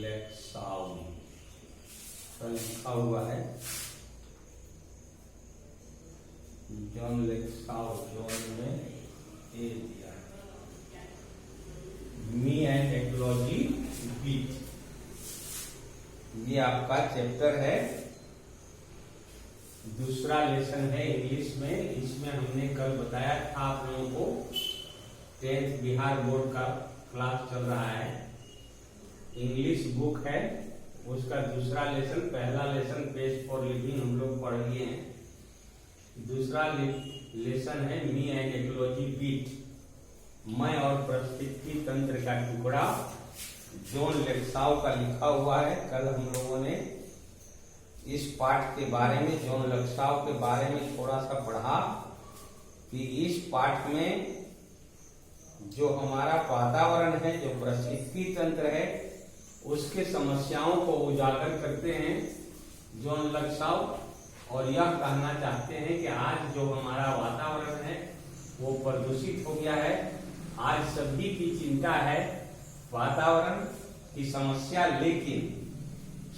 लेक्साउ लिखा हुआ है। जॉन लेक्साउ, जॉन ने ए दिया। मी एंड एक्लॉजी बीच, ये आपका चैप्टर है, दूसरा लेसन है इंग्लिश में। इसमें हमने कल बताया था आप लोगों को 10th बिहार बोर्ड का क्लास चल रहा है, इंग्लिश बुक है, उसका दूसरा लेसन। पहला लेसन पेज फॉर लिविंग हम लोग पढ़ लिए हैं, दूसरा लेसन है मी एंड एक्लॉजी बीट, मैं और परिस्थिति तंत्र का टुकड़ा, जॉन लेक्साउ का लिखा हुआ है। कल हम लोगों ने इस पाठ के बारे में, जॉन लेक्साउ के बारे में थोड़ा सा पढ़ा कि इस पाठ में जो हमारा वातावरण है, जो परिस्थिति तंत्र है, उसके समस्याओं को उजागर करते हैं जॉन लेक्साउ, और यह कहना चाहते हैं कि आज जो हमारा वातावरण है वो प्रदूषित हो गया है। आज सभी की चिंता है वातावरण की समस्या, लेकिन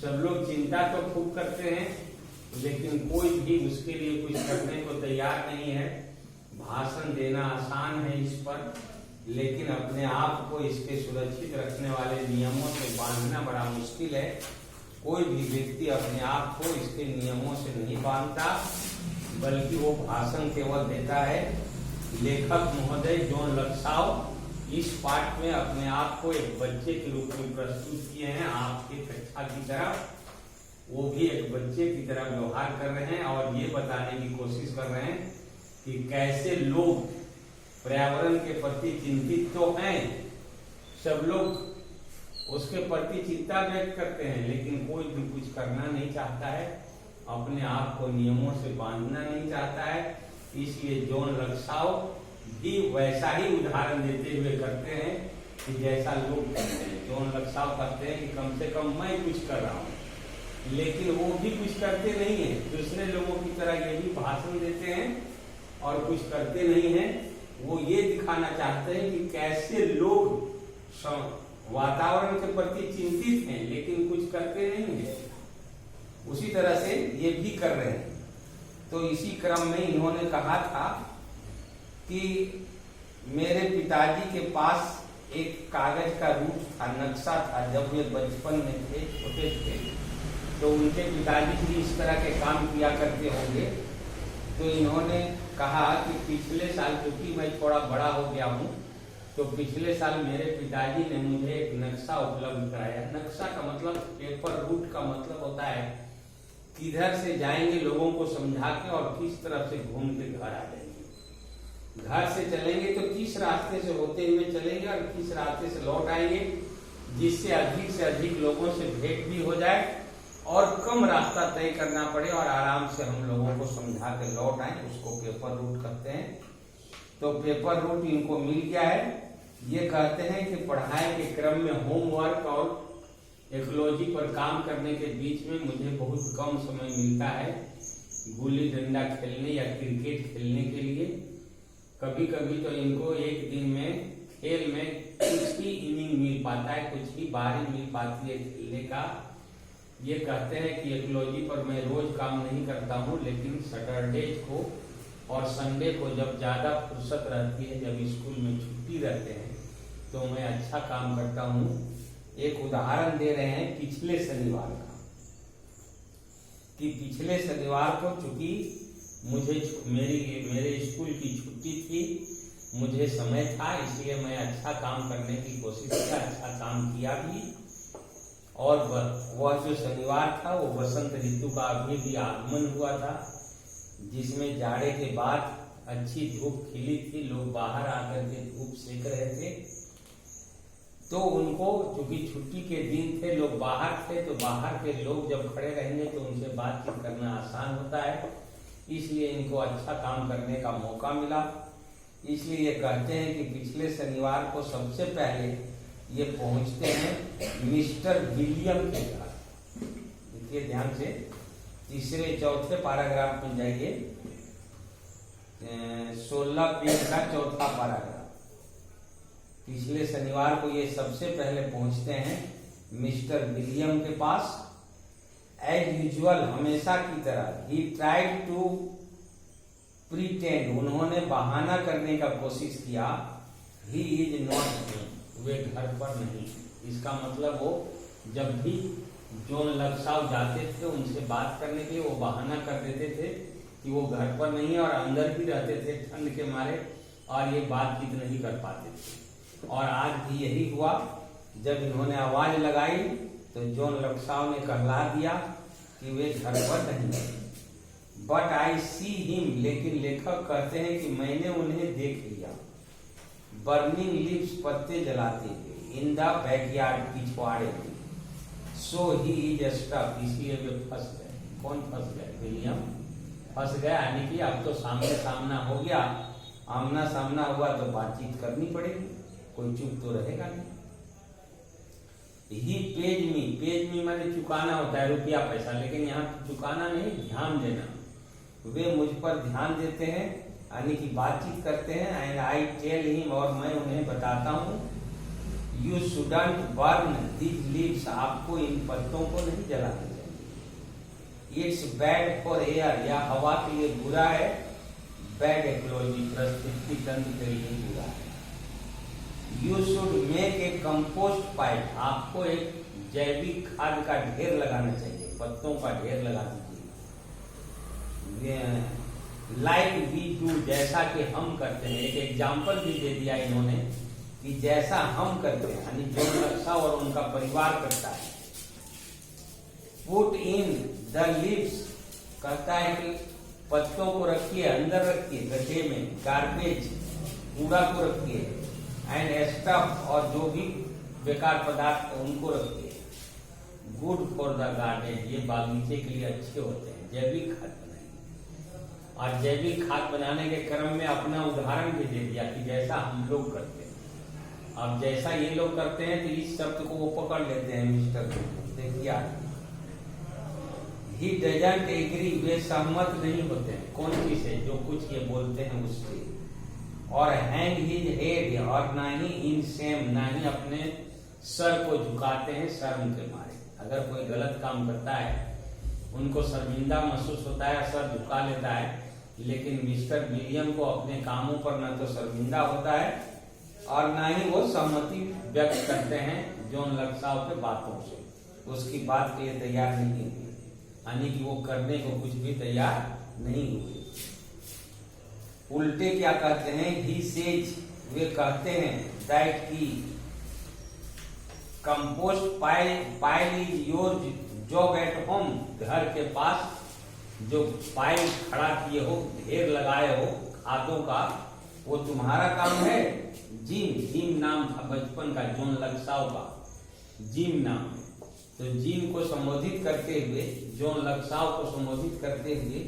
सब लोग चिंता तो खूब करते हैं, लेकिन कोई भी उसके लिए कुछ करने को तैयार नहीं है। भाषण देना आसान है इस पर, लेकिन अपने आप को इसके सुरक्षित रखने वाले नियमों से बांधना बड़ा मुश्किल है। कोई भी व्यक्ति अपने आप को इसके नियमों से नहीं बांधता, बल्कि वो भाषण केवल देता है। लेखक महोदय जॉन लेक्साउ इस पाठ में अपने आप को एक बच्चे के रूप में प्रस्तुत किए हैं, आपकी कक्षा की तरह। वो भी एक बच्चे की तरह व्यवहार कर रहे हैं और ये बताने की कोशिश कर रहे हैं कि कैसे लोग पर्यावरण के प्रति चिंतित तो हैं, सब लोग उसके प्रति चिंता व्यक्त करते हैं, लेकिन कोई भी कुछ करना नहीं चाहता है, अपने आप को नियमों से बांधना नहीं चाहता है। इसलिए जॉन लेक्साउ भी वैसा ही उदाहरण देते हुए करते हैं कि जैसा लोग करते हैं। जॉन लेक्साउ कहते हैं कि कम से कम मैं कुछ कर रहा हूँ, लेकिन वो भी कुछ करते नहीं है, दूसरे लोगों की तरह ये भी भाषण देते हैं और कुछ करते नहीं है। वो ये दिखाना चाहते हैं कि कैसे लोग वातावरण के प्रति चिंतित हैं, लेकिन कुछ करते नहीं है। उसी तरह से ये भी कर रहे हैं। तो इसी क्रम में इन्होंने कहा था कि मेरे पिताजी के पास एक कागज का रूप था, नक्शा था। जब वे बचपन में थे, छोटे थे, तो उनके पिताजी भी इस तरह के काम किया करते होंगे। तो इन्होंने कहा कि पिछले साल, क्योंकि मैं थोड़ा बड़ा हो गया हूँ, तो पिछले साल मेरे पिताजी ने मुझे एक नक्शा उपलब्ध कराया। नक्शा का मतलब, पेपर रूट का मतलब होता है किधर से जाएंगे लोगों को समझा के और किस तरफ से घूम के घर आ जाएंगे। घर से चलेंगे तो किस रास्ते से होते हुए चलेंगे और किस रास्ते से लौट आएंगे, जिससे अधिक से अधिक लोगों से भेंट भी हो जाए और कम रास्ता तय करना पड़े और आराम से हम लोगों को समझा के लौट आए। उसको पेपर रूट कहते हैं। तो पेपर रूट इनको मिल गया है। ये कहते हैं कि पढ़ाई के क्रम में होमवर्क और एक्लॉजी पर काम करने के बीच में मुझे बहुत कम समय मिलता है गुल्ली डंडा खेलने या क्रिकेट खेलने के लिए। कभी कभी तो इनको एक दिन में खेल में कुछ ही इनिंग मिल पाता है, कुछ ही बारी मिल पाती है खेलने का। ये कहते हैं कि एक्लॉजी पर मैं रोज काम नहीं करता हूँ, लेकिन सैटरडे को और संडे को जब ज्यादा फुर्सत रहती है, जब स्कूल में छुट्टी रहते हैं, तो मैं अच्छा काम करता हूँ। एक उदाहरण दे रहे हैं पिछले शनिवार का, कि पिछले शनिवार को चूंकि मुझे मेरे स्कूल की छुट्टी थी, मुझे समय था, इसलिए मैं अच्छा काम करने की कोशिश किया, अच्छा काम किया भी। और वह जो शनिवार था वो बसंत ऋतु का अभी भी आगमन हुआ था, जिसमें जाड़े के बाद अच्छी धूप खिली थी, लोग बाहर आकर के धूप सेक रहे थे। तो उनको, चूंकि छुट्टी के दिन थे, लोग बाहर थे, तो बाहर के लोग जब खड़े रहेंगे तो उनसे बातचीत करना आसान होता है, इसलिए इनको अच्छा काम करने का मौका मिला। इसलिए ये कहते हैं कि पिछले शनिवार को सबसे पहले ये पहुंचते हैं मिस्टर विलियम के घर। देखिए ध्यान से, तीसरे चौथे पैराग्राफ में जाइए, 16 पेज का चौथा पैराग्राफ। पिछले शनिवार को ये सबसे पहले पहुंचते हैं मिस्टर विलियम के पास। एज यूजुअल, हमेशा की तरह, ही ट्राइड टू प्रीटेंड, उन्होंने बहाना करने का कोशिश किया, ही इज नॉट, वे घर पर नहीं। इसका मतलब वो जब भी जॉन लक्साव जाते थे उनसे बात करने के लिए, वो बहाना कर देते थे कि वो घर पर नहीं है और अंदर भी रहते थे ठंड के मारे, और ये बातचीत नहीं कर पाते थे। और आज भी यही हुआ, जब इन्होंने आवाज लगाई तो जॉन लक्साव ने कहला दिया कि वे घर पर नहीं है। बट आई सी हिम, लेकिन लेखक कहते हैं कि मैंने उन्हें देख लिया, बर्निंग लीव्स, पत्ते जलाते हुए, इन द बैकयार्ड, पिछवाड़े में। सो ही इज स्टक, इसलिए वे फंस गए। कौन फंस गए? विलियम फंस गया, यानी कि अब तो सामने सामना हो गया, आमना सामना हुआ तो बातचीत करनी पड़ेगी, कोई चुप तो रहेगा नहीं। ही पेज मी माने चुकाना होता है, रुपया पैसा, लेकिन यहाँ चुकाना नहीं, ध्यान देना। वे मुझ पर ध्यान देते हैं, यानी कि बातचीत करते हैं। एंड आई टेल हिम, और मैं उन्हें बताता हूँ, you shouldn't burn these leaves, आपको इन पत्तों को नहीं जलाना चाहिए। इट्स बैड फॉर एयर, या हवा के लिए बुरा है। बैड इकोलॉजी, पारिस्थितिकी तंत्र के लिए बुरा है। You should make a compost pipe, आपको एक जैविक खाद का ढेर लगाना चाहिए, पत्तों का ढेर लगा दीजिए। लाइक वी डू, जैसा कि हम करते हैं। एक एग्जाम्पल भी दे दिया इन्होंने कि जैसा हम करते हैं, यानी जॉन लक्साव और उनका परिवार करता है। पुट इन द लीव्स, कहता है कि पत्तों को रखिए, अंदर रखिए गड्ढे में, गार्बेज, कूड़ा को रखिए, एंड स्टफ, और जो भी बेकार पदार्थ है उनको रखिए। गुड फॉर द गार्डन, ये बागीचे के लिए अच्छे होते हैं। जैविक खाद बनाइए, और जैविक खाद बनाने के क्रम में अपना उदाहरण भी दे दिया कि जैसा हम लोग करते हैं। अब जैसा ये लोग करते हैं तो इस शब्द को वो पकड़ लेते हैं मिस्टर, देखिए ही डजंट एग्री, वे सहमत नहीं होते हैं। कौन चीज से? जो कुछ ये बोलते हैं उससे। और हैंग हिज हेड, और ना ही इन सेम, ना ही अपने सर को झुकाते हैं शर्म के मारे। अगर कोई गलत काम करता है उनको शर्मिंदा महसूस होता है, सर झुका लेता है, लेकिन मिस्टर विलियम को अपने कामों पर न तो शर्मिंदा होता है और ना ही वो सहमति व्यक्त करते हैं जॉन लक्साव के बातों से, उसकी बात के लिए तैयार नहीं हुए, यानी कि वो करने को कुछ भी तैयार नहीं हुए। उल्टे क्या कहते हैं? ही सेज, वे कहते हैं दैट की compost pile is your job at home, घर के पास जो पाइल खड़ा किए हो, ढेर लगाए हो खादों का, वो तुम्हारा काम है। जिम नाम था बचपन का जॉन लक्साव का, जिम नाम है। तो जिम को संबोधित करते हुए, जॉन लक्साव को संबोधित करते हुए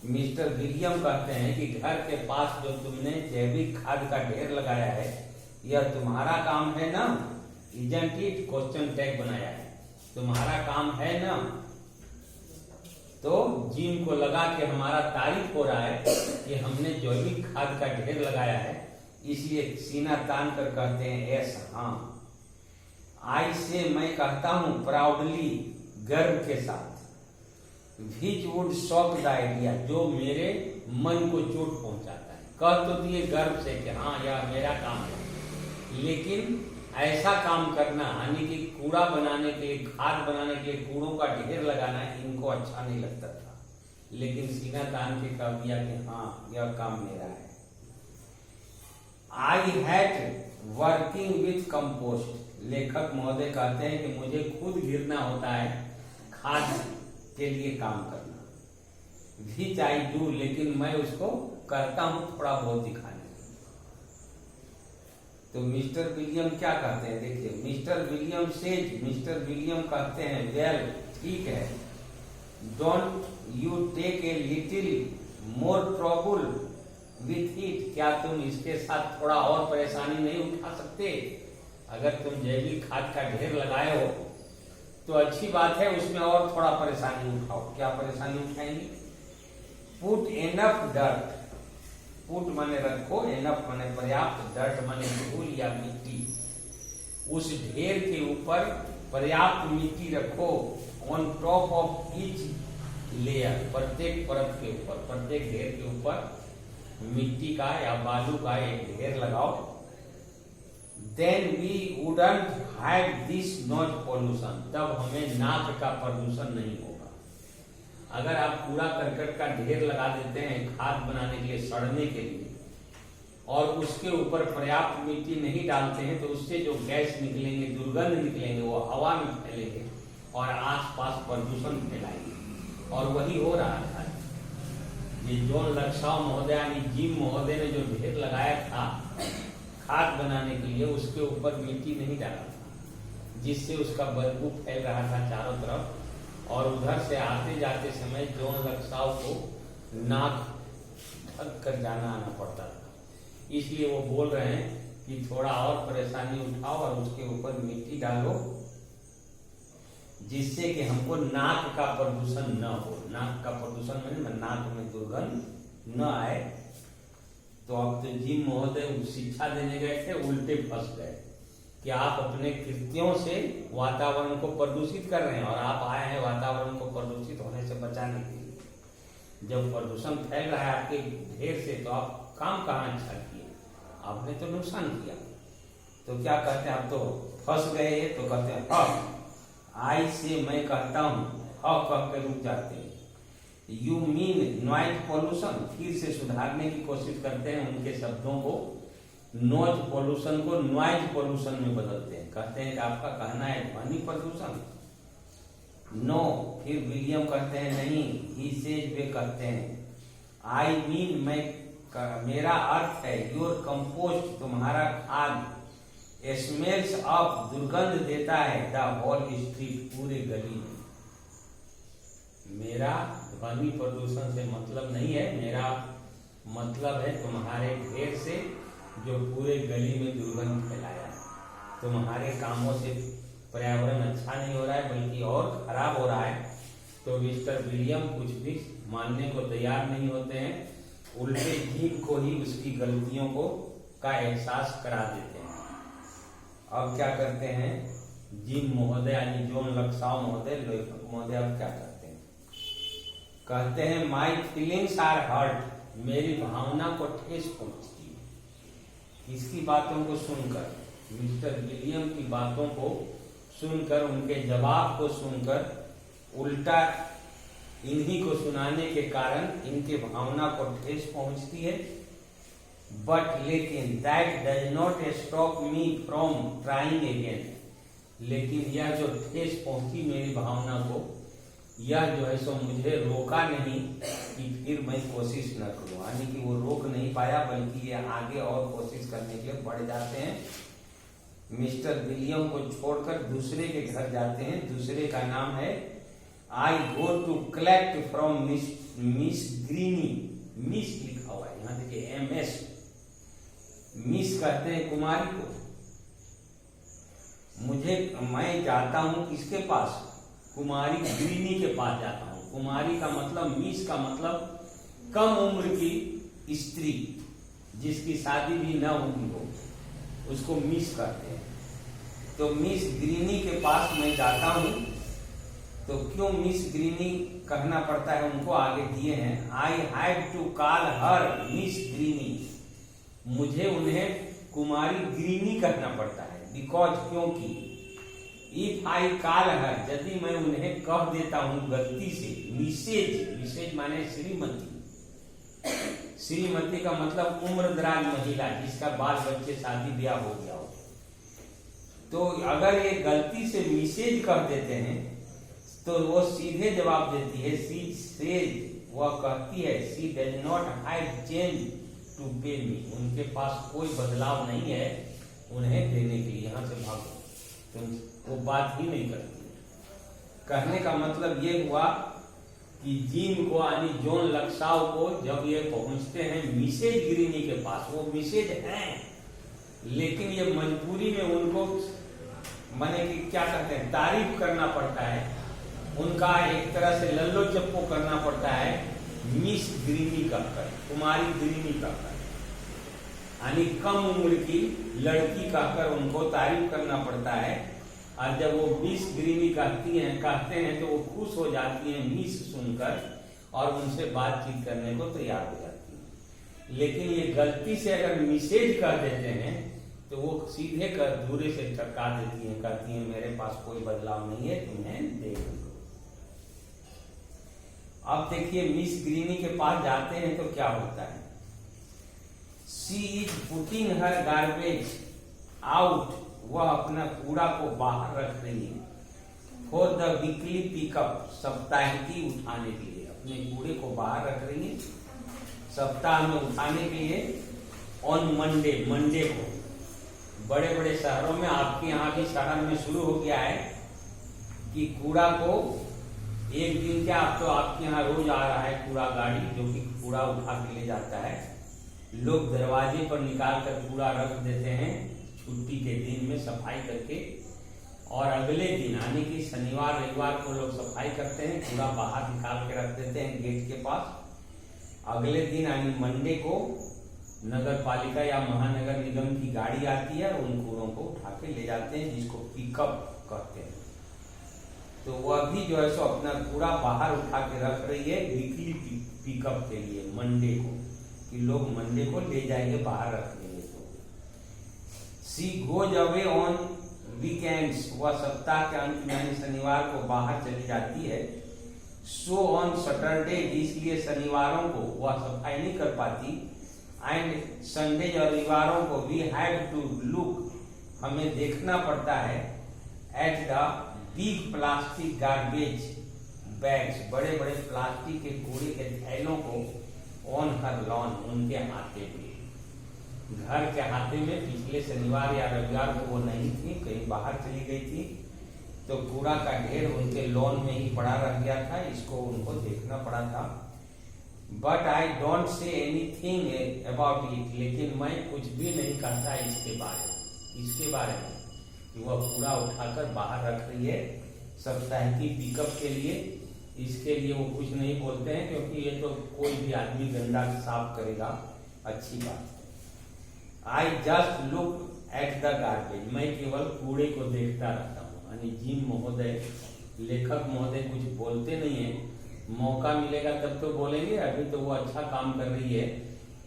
मिस्टर विलियम कहते हैं कि घर के पास जो तुमने जैविक खाद का ढेर लगाया है, यह तुम्हारा काम है ना? Isn't it? क्वेश्चन टैग बनाया है, तुम्हारा काम है ना? तो जिम को लगा के हमारा तारीफ हो रहा है कि हमने जैविक खाद का ढेर लगाया है, इसलिए सीना तान कर कहते हैं यस, हाँ। आई से, मैं कहता हूं, प्राउडली, गर्व के साथ। Which would shock the idea, जो मेरे मन को चोट पहुंचाता है। कह तो दिए गर्व से कि हाँ यह मेरा काम है, लेकिन ऐसा काम करना, यानी कि कूड़ा बनाने के लिए, खाद बनाने के लिए कूड़ों का ढेर लगाना इनको अच्छा नहीं लगता था, लेकिन सीना तान के कह दिया कि हाँ यह काम मेरा है। I had working with compost, लेखक महोदय कहते हैं कि मुझे खुद गिरना होता है खाद के लिए काम करना। विच आई डू, लेकिन मैं उसको करता हूं थोड़ा बहुत दिखाने। तो मिस्टर विलियम क्या कहते हैं? देखिए, mister William says, mister William कहते हैं वेल, ठीक है, don't you take a little more trouble with it, क्या तुम इसके साथ थोड़ा और परेशानी नहीं उठा सकते? अगर तुम जैविक खाद का ढेर लगाए हो तो अच्छी बात है, उसमें और थोड़ा परेशानी उठाओ। क्या परेशानी उठाएंगे? पुट एनफ डर्ट, पुट माने रखो, एनफ माने पर्याप्त, डर्ट माने धूल या मिट्टी, उस ढेर के ऊपर पर्याप्त मिट्टी रखो on top of each layer, प्रत्येक परत के ऊपर, प्रत्येक ढेर के ऊपर मिट्टी का या बालू का एक ढेर लगाओ। Then we wouldn't have this noise pollution, तब हमें नाक का प्रदूषण नहीं होगा। अगर आप कूड़ा करकट का ढेर लगा देते हैं खाद बनाने के लिए, सड़ने के लिए, और उसके ऊपर पर्याप्त मिट्टी नहीं डालते हैं, तो उससे जो गैस निकलेंगे, दुर्गंध निकलेंगे, वो हवा में फैलेंगे और आसपास प्रदूषण फैलाएंगे। और वही हो रहा था। ये जॉन लक्साव महोदय यानी जिम महोदय ने जो ढेर लगाया था खाद बनाने के लिए, उसके ऊपर मिट्टी नहीं डाला था, जिससे उसका बदबू फैल रहा था चारों तरफ, और उधर से आते जाते समय जॉन लक्साव को नाक ढक कर जाना आना पड़ता था। इसलिए वो बोल रहे हैं कि थोड़ा और परेशानी उठाओ और उसके ऊपर मिट्टी डालो, जिससे कि हमको नाक का प्रदूषण न हो। नाक का प्रदूषण में नाक में दुर्गंध न आए। तो अब तो जिम महोदय शिक्षा देने गए थे, उल्टे फंस गए कि आप अपने कृत्यों से वातावरण को प्रदूषित कर रहे हैं, और आप आए हैं वातावरण को प्रदूषित होने से बचाने के लिए। जब प्रदूषण फैल रहा है आपके ढेर से, तो आप काम कहाँ अच्छा किए, आपने तो नुकसान किया। तो क्या कहते हैं, आप तो फंस गए। तो कहते हैं हाँ, आई से मैं कहता हूँ, हाँ कह के रुक जाते हैं। यू मीन नॉइज पोल्यूशन, फिर से सुधारने की कोशिश करते हैं उनके शब्दों को, नॉइज पोल्यूशन को नॉइज पोल्यूशन में बदलते हैं। कहते हैं कि आपका कहना है ध्वनि प्रदूषण। नो, फिर विलियम कहते हैं नहीं, ही सेज, वे कहते हैं आई मीन, मेरा अर्थ है योर कंपोस्ट, तुम्हारा खाद, स्मेल्स ऑफ, दुर्गंध देता है, द होल स्ट्रीट, पूरे गली में। मेरा ध्वनि प्रदूषण से मतलब नहीं है, मेरा मतलब है तुम्हारे ढेर से जो पूरे गली में दुर्गंध फैलाया। तुम्हारे कामों से पर्यावरण अच्छा नहीं हो रहा है, बल्कि और खराब हो रहा है। तो मिस्टर विलियम कुछ भी मानने को तैयार नहीं होते हैं, उल्टे जीव को ही उसकी गलतियों को का एहसास करा देते हैं। अब क्या करते हैं जिम महोदय यानी जॉन लक्साव महोदय, महोदय अब क्या करते हैं, कहते हैं माई फीलिंग्स आर हर्ट, मेरी भावना को ठेस पहुंचती है। इसकी बातों को सुनकर, मिस्टर विलियम की बातों को सुनकर, उनके जवाब को सुनकर, उल्टा इन्हीं को सुनाने के कारण इनके भावना को ठेस पहुंचती है। बट लेकिन that does not stop me from trying again, लेकिन यह जो ठेस पहुंची मेरी भावना को, यह जो है सो मुझे रोका नहीं कि फिर मैं कोशिश न करूं। यानी कि वो रोक नहीं पाया, बल्कि ये आगे और कोशिश करने के लिए बढ़ जाते हैं। मिस्टर विलियम को छोड़कर दूसरे के घर जाते हैं। दूसरे का नाम है I go to collect from miss Greeny, miss लिखा हुआ है यहाँ देखिए, MS, मिस कहते हैं कुमारी को। मैं जाता हूं किसके पास, कुमारी ग्रीनी के पास जाता हूं। कुमारी का मतलब, मिस का मतलब कम उम्र की स्त्री, जिसकी शादी भी न हुई हो, उसको मिस कहते हैं। तो मिस ग्रीनी के पास मैं जाता हूं। तो क्यों मिस ग्रीनी कहना पड़ता है उनको, आगे दिए हैं I have to call her Miss Greeny, मुझे उन्हें कुमारी ग्रीनी कहना पड़ता है। बिकॉज, क्योंकि, इफ आई कॉल हर, यदि मैं उन्हें कह देता हूं गलती से मिसेज, मिसेज माने श्रीमती, श्रीमती का मतलब उम्रदराज महिला जिसका बाल बच्चे शादी ब्याह हो गया हो। तो अगर ये गलती से मिसेज कह देते हैं तो वो सीधे जवाब देती है शी सेज, वह कहती है she does not have change to pay me, उनके पास कोई बदलाव नहीं है उन्हें देने के लिए, यहां से भागो, तो वो बात ही नहीं करती। कहने का मतलब ये हुआ कि जिम को यानी जॉन लक्साव को जब ये पहुंचते हैं मिसेज ग्रीनी के पास, वो मिसेज हैं, लेकिन ये मजबूरी में उनको माने कि क्या कहते हैं, तारीफ करना पड़ता है, उनका एक तरह से लल्लो चप्पो करना पड़ता है मिस ग्रीनी कहकर, कुमारी ग्रीनी कहकर, यानी कम उम्र की लड़की कहकर उनको तारीफ करना पड़ता है। और जब वो मिस ग्रीनी कहते हैं तो वो खुश हो जाती हैं मिस सुनकर और उनसे बातचीत करने को तैयार हो जाती हैं। लेकिन ये गलती से अगर मिसेज कह देते हैं तो वो सीधे दूरे से टपका देती हैं, कहती हैं मेरे पास कोई बदलाव नहीं है, तुम्हें देख लो। अब देखिए मिस ग्रीनी के पास जाते हैं तो क्या होता है, she is putting her garbage out, वह अपना कूड़ा को बाहर रख रही है, फॉर द वीकली पिकअप, साप्ताहिकी उठाने के लिए अपने कूड़े को बाहर रख रही है सप्ताह में उठाने के लिए। ऑन मंडे को बड़े बड़े शहरों में, आपके यहाँ भी शहर में शुरू हो गया है कि कूड़ा को एक दिन क्या, अब तो आपके यहाँ रोज आ रहा है कूड़ा गाड़ी जो कि कूड़ा उठा के ले जाता है। लोग दरवाजे पर निकाल कर कूड़ा रख देते हैं छुट्टी के दिन में सफाई करके, और अगले दिन यानी कि शनिवार रविवार को लोग सफाई करते हैं, कूड़ा बाहर निकाल के रख देते हैं गेट के पास। अगले दिन यानी मंडे को नगर पालिका या महानगर निगम की गाड़ी आती है और उन कूड़ों को उठा के ले जाते हैं, जिसको पिकअप कहते हैं। तो वह भी जो है सो अपना कूड़ा बाहर उठा के रख रही है वीकली पिकअप के लिए मंडे को, कि लोग मंडे को ले जाएंगे बाहर रख लेंगे। तो she goes away on weekends, वह सप्ताह के अंत में यानी शनिवार को बाहर चली जाती है। सो ऑन सैटरडे, इसलिए शनिवारों को वह सफाई नहीं कर पाती। एंड संडे और रविवारों को वी हैव टू लुक, हमें देखना पड़ता है at the big plastic garbage bags, बड़े बड़े प्लास्टिक के कूड़े के थैलों को ऑन हर लॉन, उनके हाथे में, घर के हाथे में। पिछले शनिवार या रविवार को वो नहीं थी, कहीं बाहर चली गई थी, तो कूड़ा का ढेर उनके लॉन में ही पड़ा रह गया था, इसको उनको देखना पड़ा था। But I don't say anything about it, लेकिन मैं कुछ भी नहीं कहता इसके बारे में कि वह कूड़ा उठाकर बाहर रख रही है साप्ताहिकी पिकअप के लिए। इसके लिए वो कुछ नहीं बोलते हैं, क्योंकि ये तो कोई भी आदमी गंदा साफ करेगा, अच्छी बात है। I just look at the garbage, मैं केवल कूड़े को देखता रहता हूँ। यानी जिम महोदय, लेखक महोदय कुछ बोलते नहीं है, मौका मिलेगा तब तो बोलेंगे, अभी तो वो अच्छा काम कर रही है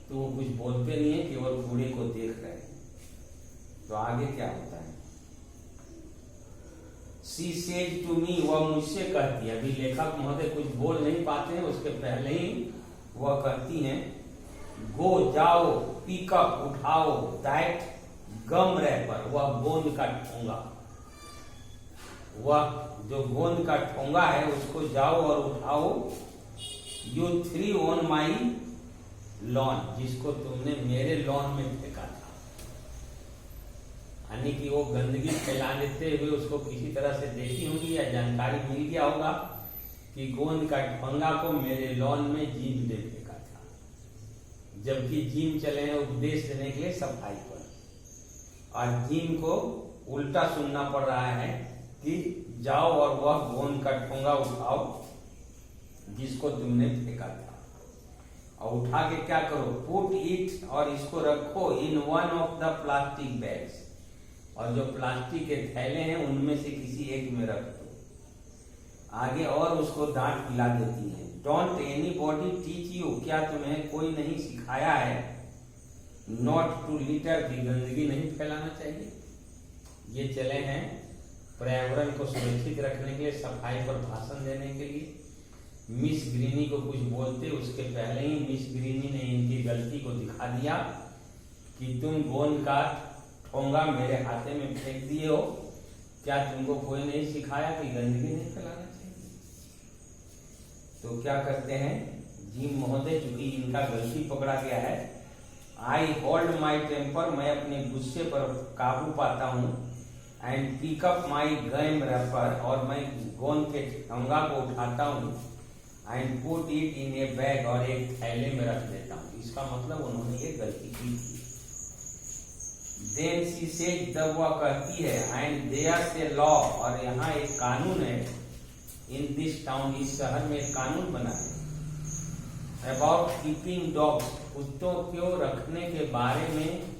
तो वो कुछ बोलते नहीं है, केवल कूड़े को देख रहे हैं। तो आगे क्या होता है, शी सेज टू मी, वह मुझसे कहती है। अभी लेखक महोदय कुछ बोल नहीं पाते हैं, उसके पहले ही वह कहती हैं गो, जाओ, पिकअप, उठाओ, दैट गम रैपर, वह गोंद का ठोंगा, वह जो गोंद का ठोंगा है उसको जाओ और उठाओ। You three on my lawn, जिसको तुमने मेरे लॉन में फेंका था। यानी कि वो गंदगी फैला देते हुए उसको किसी तरह से देखी होगी या जानकारी मिल गया होगा कि गोंद का ठोंगा को मेरे लॉन में जिम ने फेंका था, जबकि जिम चले हैं उपदेश देने के लिए सफाई पर, और जिम को उल्टा सुनना पड़ रहा है कि जाओ और वह गोंद का ठोंगा उठाओ जिसको तुमने फेंका था, और उठा के क्या करो, पुट इट, और इसको रखो in one of the plastic bags, और जो प्लास्टिक के थैले हैं उनमें से किसी एक में रख दो। आगे और उसको डांट पिला देती है। Don't any body teach you, क्या तुम्हें कोई नहीं सिखाया है, नॉट टू लिटर, की गंदगी नहीं फैलाना चाहिए। ये चले हैं पर्यावरण को सुरक्षित रखने के लिए, सफाई पर भाषण देने के लिए। मिस ग्रीनी को कुछ बोलते उसके पहले ही मिस ग्रीनी ने इनकी गलती को दिखा दिया कि तुम गोंद का ठोंगा मेरे हाथे में फेंक दिए हो, क्या तुमको कोई नहीं सिखाया कि गंदगी नहीं फैलाना चाहिए। तो क्या करते हैं जिम महोदय, चूंकि इनका गलती पकड़ा गया है, आई होल्ड माई टेम्पर, मैं अपने गुस्से पर काबू पाता हूँ, and pick up my gum wrapper, और मैं गोंद के ठोंगा को उठाता हूँ, and put it in a bag, और एक थैले में रख देता हूँ। इसका मतलब उन्होंने ये गलती की थी। देन शी सेड, तब वह कहती है, एंड देयर ए लॉ, और यहाँ एक कानून है, इन दिस टाउन, इस शहर में एक कानून बना है, अबाउट कीपिंग डॉग्स, कुत्तों को रखने के बारे में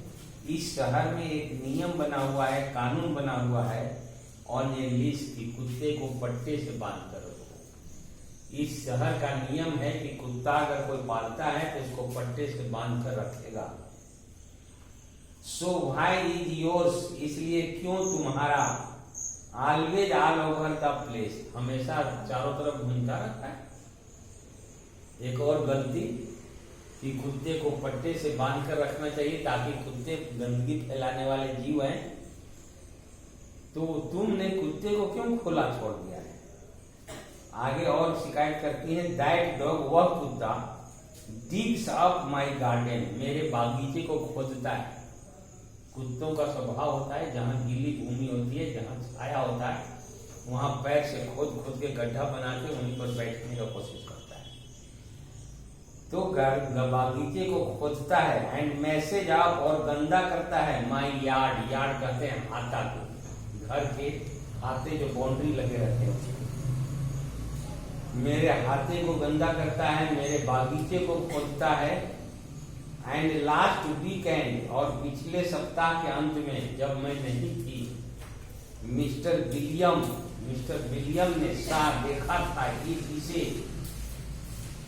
इस शहर में एक नियम बना हुआ है, कानून बना हुआ है, ऑन ए लीश, की कुत्ते को पट्टे से बांध कर रखो। इस शहर का नियम है कि कुत्ता अगर कोई पालता है तो उसको पट्टे से बांध कर रखेगा। सो व्हाई इज योर्स, इसलिए क्यों तुम्हारा, always all over the place, हमेशा चारों तरफ घूमता रहता है। एक और गलती कि कुत्ते को पट्टे से बांध कर रखना चाहिए ताकि कुत्ते गंदगी फैलाने वाले जीव हैं, तो तुमने कुत्ते को क्यों खुला छोड़ दिया है। आगे और शिकायत करती है, दैट डॉग, वह कुत्ता, डिग्स अप माई गार्डन, मेरे बागीचे को खोदता है। कुत्तों का स्वभाव होता है जहां गीली भूमि होती है, जहां छाया होता है, वहां पैर से खोद खोद के गड्ढा बना के उन्हीं पर बैठने का कोशिश करता है। तो बागीचे को खोदता है। एंड मैसेज आप, और गंदा करता है माई यार्ड, यार्ड कहते हैं हाथा को, घर के हाथे जो बाउंड्री लगे रहते हैं, मेरे हाथे को गंदा करता है, मेरे बागीचे को खोदता है। एंड लास्ट वीकेंड, और पिछले सप्ताह के अंत में जब मैं नहीं थी, मिस्टर विलियम ने देखा था इसे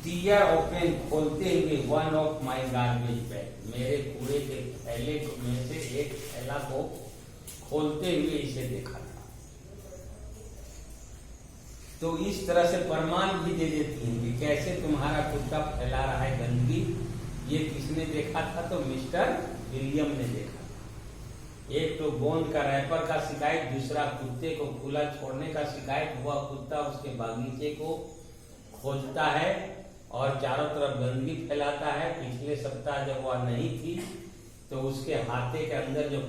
टीयर ओपन, खोलते हुए one of my garbage bag, मेरे कूड़े के थैले में से एक थैला को खोलते हुए इसे देखा था। तो इस तरह से प्रमाण भी दे देती हैं कि कैसे तुम्हारा कुत्ता फैला रहा है गंदगी। ये किसने देखा था, तो मिस्टर विलियम ने देखा था। एक तो गोंद का रैपर का शिकायत, दूसरा कुत्ते को खुला छोड़ने का शिकायत। वह कुत्ता उसके बागीचे को खोजता है और चारों तरफ गंदगी फैलाता है। पिछले सप्ताह जब वह नहीं थी तो उसके हाथे के अंदर जो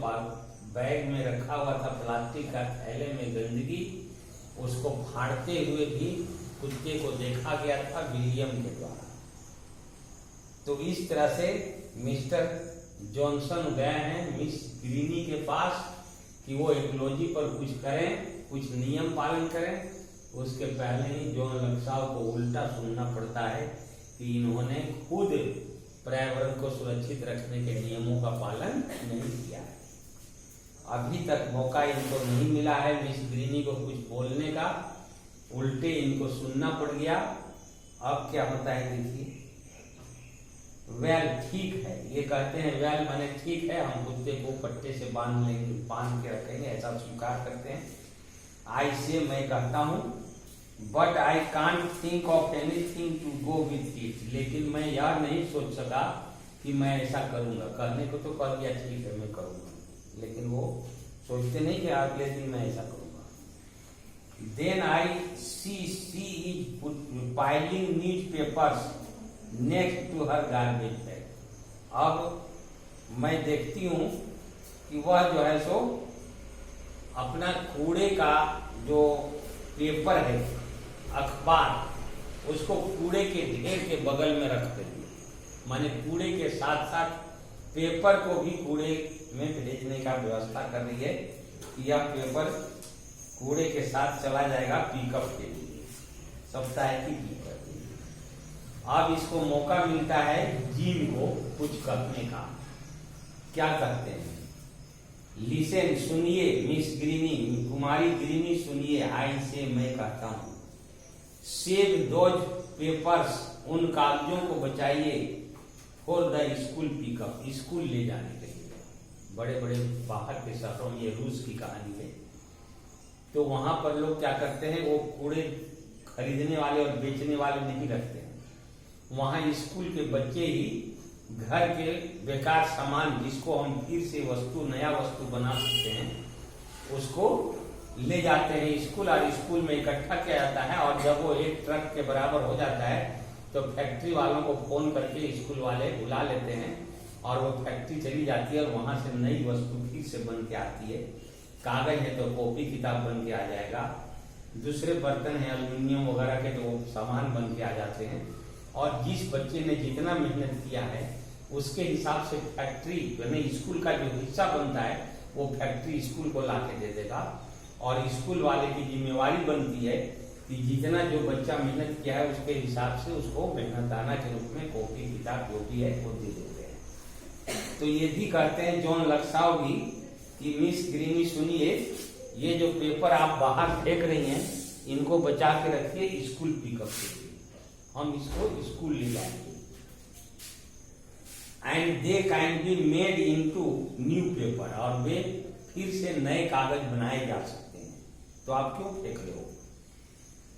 बैग में रखा हुआ था प्लास्टिक का थैले में गंदगी, उसको फाड़ते हुए भी कुत्ते को देखा गया था विलियम के द्वारा। तो इस तरह से मिस्टर जॉनसन गए हैं मिस ग्रीनी के पास कि वो इकोलॉजी पर कुछ करें, कुछ नियम पालन करें। उसके पहले ही जॉन लक्साव को उल्टा सुनना पड़ता है कि इन्होंने खुद पर्यावरण को सुरक्षित रखने के नियमों का पालन नहीं किया है। अभी तक मौका इनको नहीं मिला है मिस ग्रीनी को कुछ बोलने का, उल्टे इनको सुनना पड़ गया। अब क्या होता है देखिए। वेल, ठीक है, ये कहते हैं वेल माने ठीक है, हम कुत्ते को पट्टे से बांध के रखेंगे, ऐसा स्वीकार करते हैं। आई से, मैं कहता हूं, but I can't think of anything to go with it, लेकिन मैं यह नहीं सोच सका कि मैं ऐसा करूंगा। कहने को तो कह दिया ठीक है मैं करूंगा, लेकिन वो सोचते नहीं कि अगले दिन मैं ऐसा करूंगा। Then I see is piling newspapers next to her garbage bag. अब मैं देखती हूं कि वह जो है सो अपना कूड़े का जो पेपर है, अखबार, उसको कूड़े के ढेर के बगल में रख देंगे। माने कूड़े के साथ साथ पेपर को भी कूड़े में भेजने का व्यवस्था कर रही है कि यह पेपर कूड़े के साथ चला जाएगा पिकअप के लिए, सप्ताह की पिकअप। अब इसको मौका मिलता है जीन को कुछ करने का। क्या करते हैं, लिसन, सुनिए मिस ग्रीनी, कुमारी ग्रीनी सुनिए, आई से, मैं कहता हूं, सेव दोज पेपर्स, उन कागजों को बचाइए, for the school pickup, school ले जाने के लिए। बड़े बड़े बाहर के शहरों में, ये रूस की कहानी है, तो वहां पर लोग क्या करते हैं, वो कूड़े खरीदने वाले और बेचने वाले नहीं रखते हैं। वहां स्कूल के बच्चे ही घर के बेकार सामान, जिसको हम फिर से नया वस्तु बना सकते हैं, उसको ले जाते हैं स्कूल, और स्कूल में इकट्ठा किया जाता है। और जब वो एक ट्रक के बराबर हो जाता है तो फैक्ट्री वालों को फोन करके स्कूल वाले बुला लेते हैं और वो फैक्ट्री चली जाती है और वहां से नई वस्तु फिर से बन के आती है। कागज है तो कॉपी किताब बन के आ जाएगा, दूसरे बर्तन है एल्यूमिनियम वगैरह के तो सामान बन के आ जाते हैं। और जिस बच्चे ने जितना मेहनत किया है उसके हिसाब से फैक्ट्री यानी स्कूल का जो हिस्सा बनता है वो फैक्ट्री स्कूल को ला के दे देगा। और स्कूल वाले की जिम्मेवारी बनती है कि जितना जो बच्चा मेहनत किया है उसके हिसाब से उसको मेहनताना के रूप में कॉपी किताब जो भी है वो दे देते हैं। तो ये भी कहते हैं जॉन लक्साव भी कि मिस ग्रीनी सुनिए, ये जो पेपर आप बाहर फेंक रही हैं, इनको बचा के रखिए स्कूल पिकअप के लिए, हम इसको स्कूल ले जाएंगे। And they can be made into new paper, और वे फिर से नए कागज बनाए जा सकते हैं, तो आप क्यों फेंक रहे हो।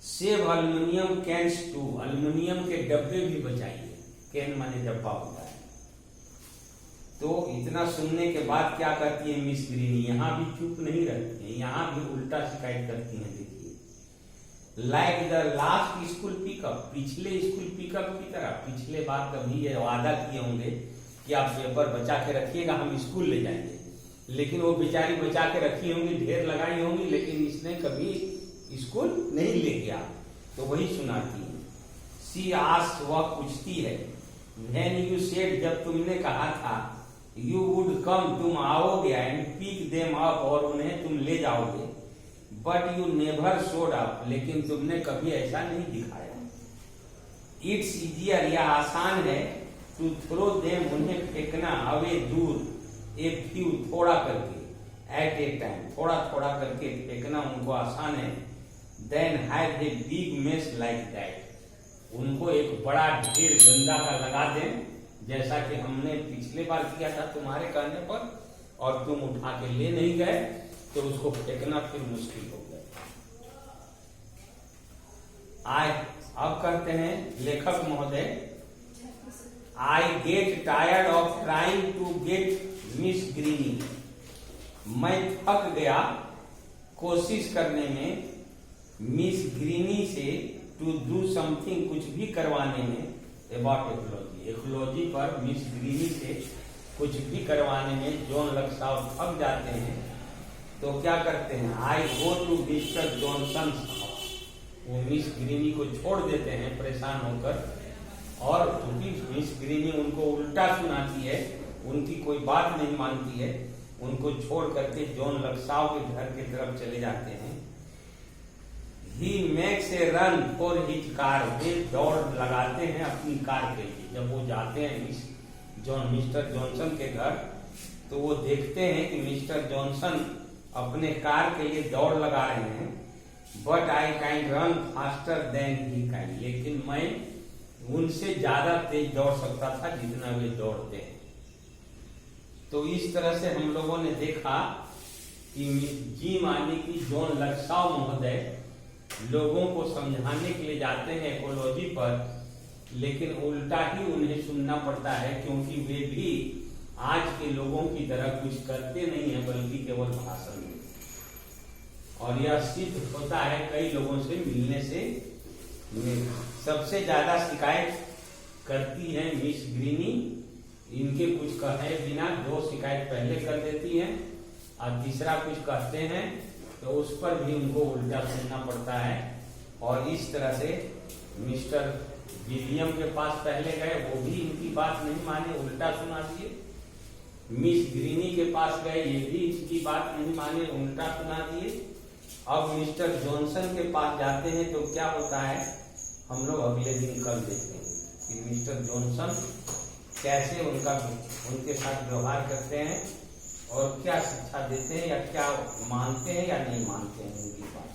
सेव एल्युमिनियम कैन्स टू, एल्युमिनियम के डब्बे भी बचाइए, कैन माने डब्बा होता है। तो इतना सुनने के बाद क्या करती है मिस ग्रीनी, यहाँ भी चुप नहीं रहती है, यहाँ भी उल्टा शिकायत करती है। देखिए, like the last school pickup, पिछले स्कूल पिकअप की तरह, पिछले बार कभी ये वादा किए होंगे कि आप पेपर बचा के रखिएगा, हम स्कूल ले जाएंगे, लेकिन वो बेचारी बचा के रखी होंगी, ढेर लगाई होंगी, लेकिन इसने कभी स्कूल नहीं ले गया। तो वही सुनाती है। सी आस्क्ड, वह पूछती है, व्हेन यू सेड, जब तुमने कहा था, यू वुड कम, तुम आओगे, एंड पिक देम अप, और उन्हें तुम ले जाओगे, but you never showed up, लेकिन तुमने कभी ऐसा नहीं दिखाया। इट्स इजियर, यह आसान है, टू थ्रो देम, उन्हें फेंकना, अवे, दूर, ए फ्यू, थोड़ा करके, एट ए टाइम, थोड़ा थोड़ा करके फेंकना उनको आसान है, then have a big mess like that, उनको एक बड़ा ढेर गंदा का लगा दें, जैसा कि हमने पिछले बार किया था तुम्हारे कहने पर, और तुम उठा के ले नहीं गए, तो उसको फेंकना फिर मुश्किल हो गया। अब कहते हैं लेखक महोदय, I get tired of trying to get Miss Greeny, मैं थक गया कोशिश करने में मिस ग्रीनी से, टू डू समथिंग, कुछ भी करवाने में, अबाउट इकोलॉजी, इकोलॉजी पर मिस ग्रीनी से कुछ भी करवाने में जॉन लक्साउ थक जाते हैं, तो क्या करते हैं, आई गो टू मिस्टर जॉनसन, वो मिस ग्रीनी को छोड़ देते हैं परेशान होकर, और क्योंकि मिस ग्रीनी उनको उल्टा सुनाती है, उनकी कोई बात नहीं मानती है, उनको छोड़ करके जॉन लक्साउ के घर की तरफ चले जाते हैं। He makes a run for his car, वे दौड़ लगाते हैं अपनी कार के लिए। जब वो जाते हैं मिस्टर जॉनसन के घर, तो वो देखते हैं कि मिस्टर जॉनसन अपने कार के लिए दौड़ लगा रहे हैं, but I can run faster than he can, लेकिन मैं उनसे ज्यादा तेज दौड़ सकता था जितना वे दौड़ते हैं। तो इस तरह से हम लोगों ने देखा कि जी मानी की जॉन लक्साउ महोदय लोगों को समझाने के लिए जाते हैं इकोलॉजी पर, लेकिन उल्टा ही उन्हें सुनना पड़ता है, क्योंकि वे भी आज के लोगों की तरह कुछ करते नहीं है, बल्कि केवल भाषण में। और यह सिद्ध होता है कई लोगों से मिलने से। सबसे ज्यादा शिकायत करती है मिस ग्रीनी, इनके कुछ कहे बिना 2 शिकायत पहले कर देती है, और तीसरा कुछ कहते हैं तो उस पर भी उनको उल्टा सुनना पड़ता है। और इस तरह से मिस्टर विलियम के पास पहले गए, वो भी इनकी बात नहीं माने, उल्टा सुना दिए। मिस ग्रीनी के पास गए, ये भी इसकी बात नहीं माने, उल्टा सुना दिए। अब मिस्टर जॉनसन के पास जाते हैं तो क्या होता है, हम लोग अगले दिन कल देखते हैं कि मिस्टर जॉनसन कैसे उनके साथ व्यवहार करते हैं, और क्या शिक्षा देते हैं, या क्या मानते हैं या नहीं मानते हैं उनकी बात।